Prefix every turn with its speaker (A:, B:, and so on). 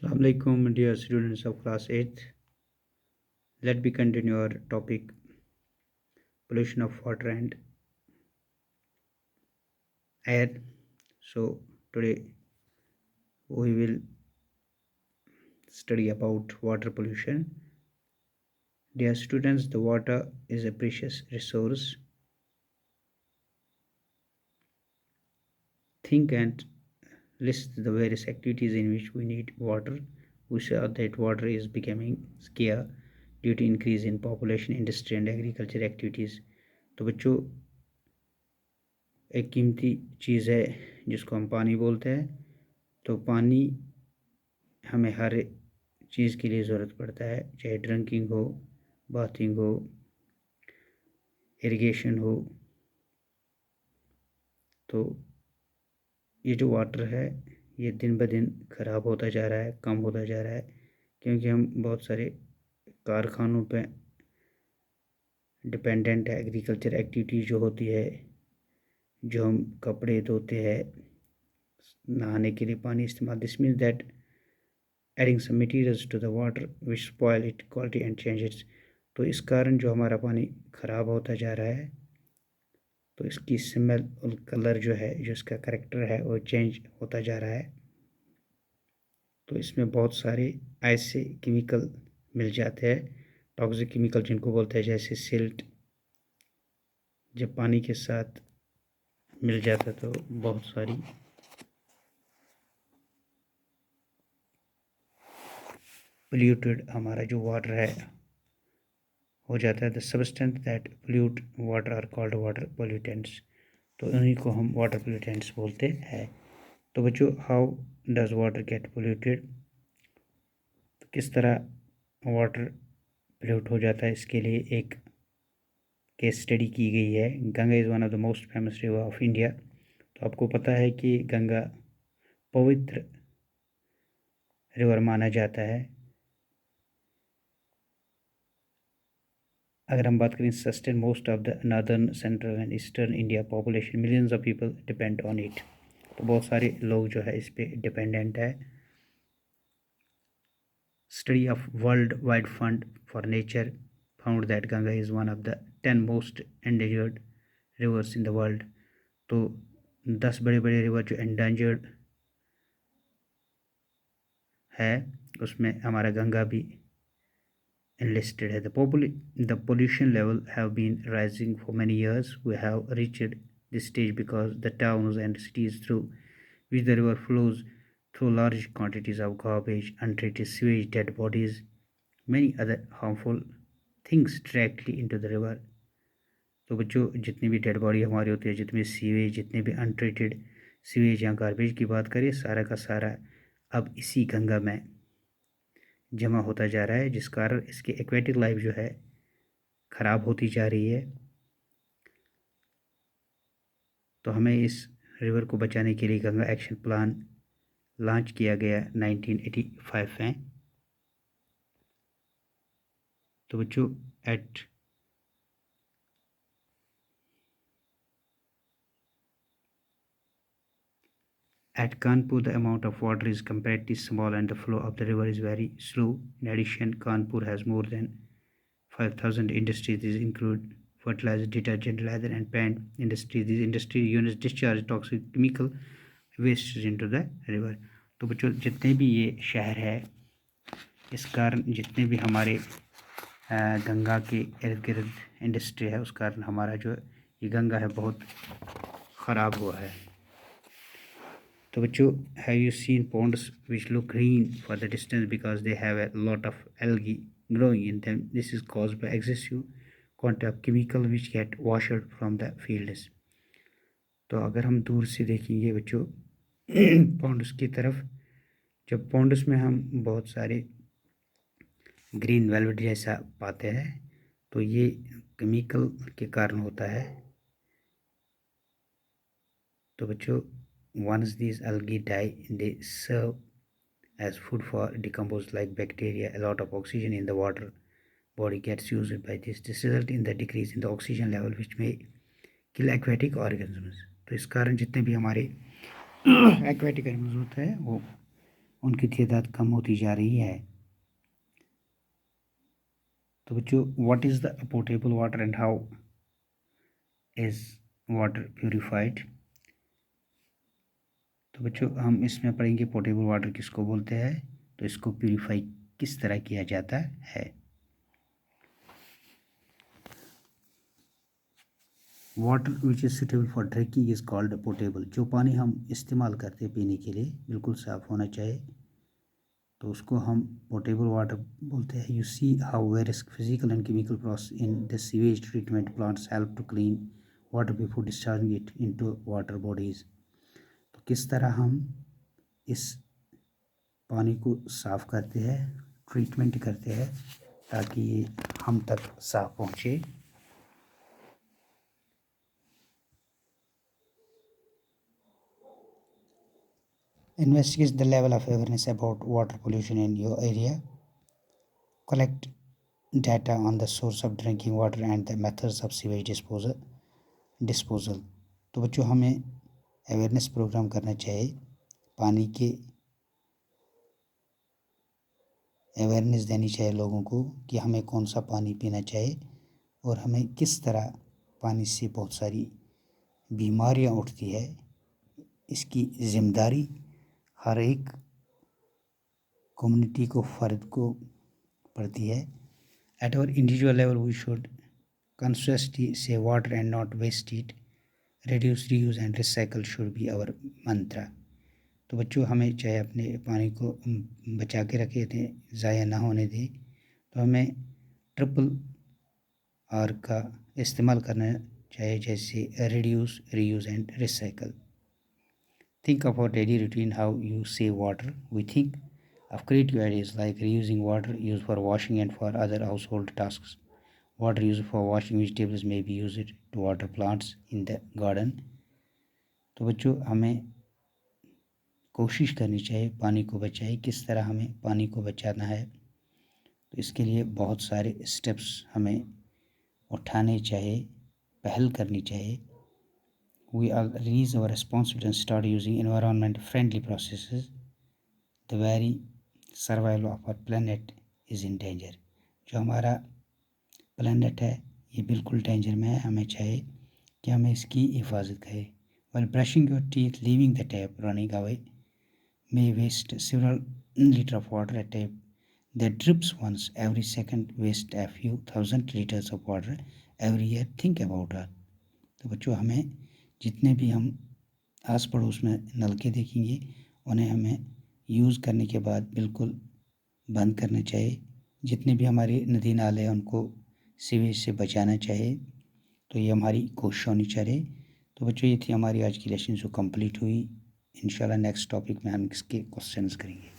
A: Assalamu alaikum, dear students of class 8th. Let me continue our topic pollution of water and air. So today we will study about water pollution. Dear students, the water is a precious resource. Think and list the various activities in which we need water. We saw that water is becoming scarce due to increase in population, industry and agriculture activities. तो बच्चों एक कीमती चीज़ है जिसको हम पानी बोलते हैं। तो पानी हमें हर चीज़ के लिए ज़रूरत पड़ता है, चाहे ड्रिंकिंग हो, बाथिंग हो, इरिगेशन हो। तो ये जो वाटर है ये दिन ब दिन ख़राब होता जा रहा है, कम होता जा रहा है, क्योंकि हम बहुत सारे कारखानों पे डिपेंडेंट है। एग्रीकल्चर एक्टिविटी जो होती है, जो हम कपड़े धोते हैं, नहाने के लिए पानी इस्तेमाल, this means that adding some materials to the water which spoil it quality and change its. तो इस कारण जो हमारा पानी ख़राब होता जा रहा है, तो इसकी स्मेल और कलर जो है, जो इसका करेक्टर है, वो चेंज होता जा रहा है। तो इसमें बहुत सारे ऐसे केमिकल मिल जाते हैं, टॉक्सिक केमिकल जिनको बोलते हैं, जैसे सिल्ट जब पानी के साथ मिल जाता है तो बहुत सारी पोल्यूटेड हमारा जो वाटर है हो जाता है। The substance that pollute water are called water pollutants. तो उन्हीं को हम वाटर पोल्यूटेंट्स बोलते हैं। तो बच्चों, how does water get polluted, तो किस तरह वाटर पोल्यूट हो जाता है, इसके लिए एक केस स्टडी की गई है। Ganga is one of the most famous river of India. तो आपको पता है कि गंगा पवित्र रिवर माना जाता है। अगर हम बात करें, sustain most of the northern, central and eastern India population, millions of people depend on it. तो बहुत सारे लोग जो है इस पे डिपेंडेंट है। Study of world wide fund for nature found that Ganga is one of the 10 most endangered reverse in the world. तो 10 बड़े बड़े रिवर जो एंडेंजर्ड है, उसमें हमारा गंगा भी enlisted है। The pollution level have been rising for many years. We have reached this stage because the towns and cities through which the river flows through large quantities of garbage, untreated sewage, dead bodies, many other harmful things directly into the river. तो बच्चों, जितनी भी dead body हमारी होती है, जितने sewage, जितने भी अनट्रीटेड सीवेज या गार्बेज की बात करें, सारा का सारा अब इसी गंगा में जमा होता जा रहा है, जिस कारण इसकी एक्वेटिक लाइफ जो है ख़राब होती जा रही है। तो हमें इस रिवर को बचाने के लिए गंगा एक्शन प्लान लॉन्च किया गया 1985 में। तो बच्चों, At Kanpur, the amount of water is comparatively small and the flow of the river is very slow. In addition, Kanpur has more than 5,000 industries. These include fertilizer, detergent, leather and paint industries. These industry units discharge toxic chemical wastes into the river. तो बच्चों, जितने भी ये शहर है, इस कारण जितने भी हमारे गंगा के इर्द गिर्द इंडस्ट्री है, उस कारण हमारा जो ये गंगा है बहुत ख़राब हुआ है। तो बच्चों, have you seen ponds which look green for the distance because they have a lot of algae growing in them? This is caused by excessive quantity of chemical which get washed from the fields. तो अगर हम दूर से देखेंगे बच्चों ponds की तरफ, जब ponds में हम बहुत सारे ग्रीन वेलवेट जैसा पाते हैं, तो ये केमिकल के कारण होता है। तो बच्चों, once these algae die, they serve as food for decomposed like bacteria. A lot of oxygen in the water body gets used by this. This results in the decrease in the oxygen level which may kill aquatic organisms. तो इस कारण जितने भी हमारे aquatic animals होते हैं वो उनकी तादाद कम होती जा रही है। तो बच्चों, what is the portable water and how is water purified. तो बच्चों, हम इसमें पढ़ेंगे पोर्टेबल वाटर किसको बोलते हैं, तो इसको प्यूरिफाई किस तरह किया जाता है। Water which is suitable for drinking is called portable. जो पानी हम इस्तेमाल करते हैं पीने के लिए बिल्कुल साफ़ होना चाहिए, तो उसको हम पोर्टेबल वाटर बोलते हैं। You see how various physical and chemical process in the sewage treatment plants help to clean water before discharging it into water bodies. तो किस तरह हम इस पानी को साफ़ करते हैं, ट्रीटमेंट करते हैं, ताकि ये हम तक साफ पहुँचे। Investigate the level of awareness about water pollution in your area. Collect data on the source of drinking water and the methods of sewage disposal. तो बच्चों, हमें अवेयरनेस प्रोग्राम करना चाहिए, पानी के अवेयरनेस देनी चाहिए लोगों को कि हमें कौन सा पानी पीना चाहिए और हमें किस तरह पानी से बहुत सारी बीमारियां उठती है। इसकी जिम्मेदारी हर एक कम्युनिटी को, फ़र्द को पड़ती है। At our individual level, we should consciously save water and not waste it. Reduce, reuse and recycle should be our mantra. तो बच्चों, हमें चाहे अपने पानी को बचा के रखे थे, ज़ाया ना होने दें, तो हमें ट्रिपल आर का इस्तेमाल करना चाहिए, जैसे reduce, reuse and recycle. Think of our daily routine, how you save water. We think of creative ideas like reusing water used for washing and for other household tasks. Water used for washing vegetables may be used to water plants in the garden. तो बच्चों, हमें कोशिश करनी चाहिए पानी को बचाए। किस तरह हमें पानी को बचाना है, तो इसके लिए बहुत सारे स्टेप्स हमें उठाने चाहिए, पहल करनी चाहिए। We all release our responsibility and start using environment-friendly processes. The very survival of our planet is in danger. जो हमारा प्लानट है ये बिल्कुल डेंजर में है। हमें चाहिए कि हमें इसकी हिफाजत करें। While brushing your teeth, leaving the tap running away may waste several liters of water. A tap that drips once every second wastes a few thousand liters of water every year. Think about that. तो बच्चों, हमें जितने भी हम आस पड़ोस में नलके देखेंगे उन्हें हमें यूज़ करने के बाद बिल्कुल बंद करना चाहिए। जितने भी हमारे नदी नाले हैं उनको सीवेज से बचाना चाहिए। तो ये हमारी कोशिश होनी चाहिए। तो बच्चों, ये थी हमारी आज की लेसन जो कंप्लीट हुई। इंशाल्लाह नेक्स्ट टॉपिक में हम इसके क्वेश्चंस करेंगे।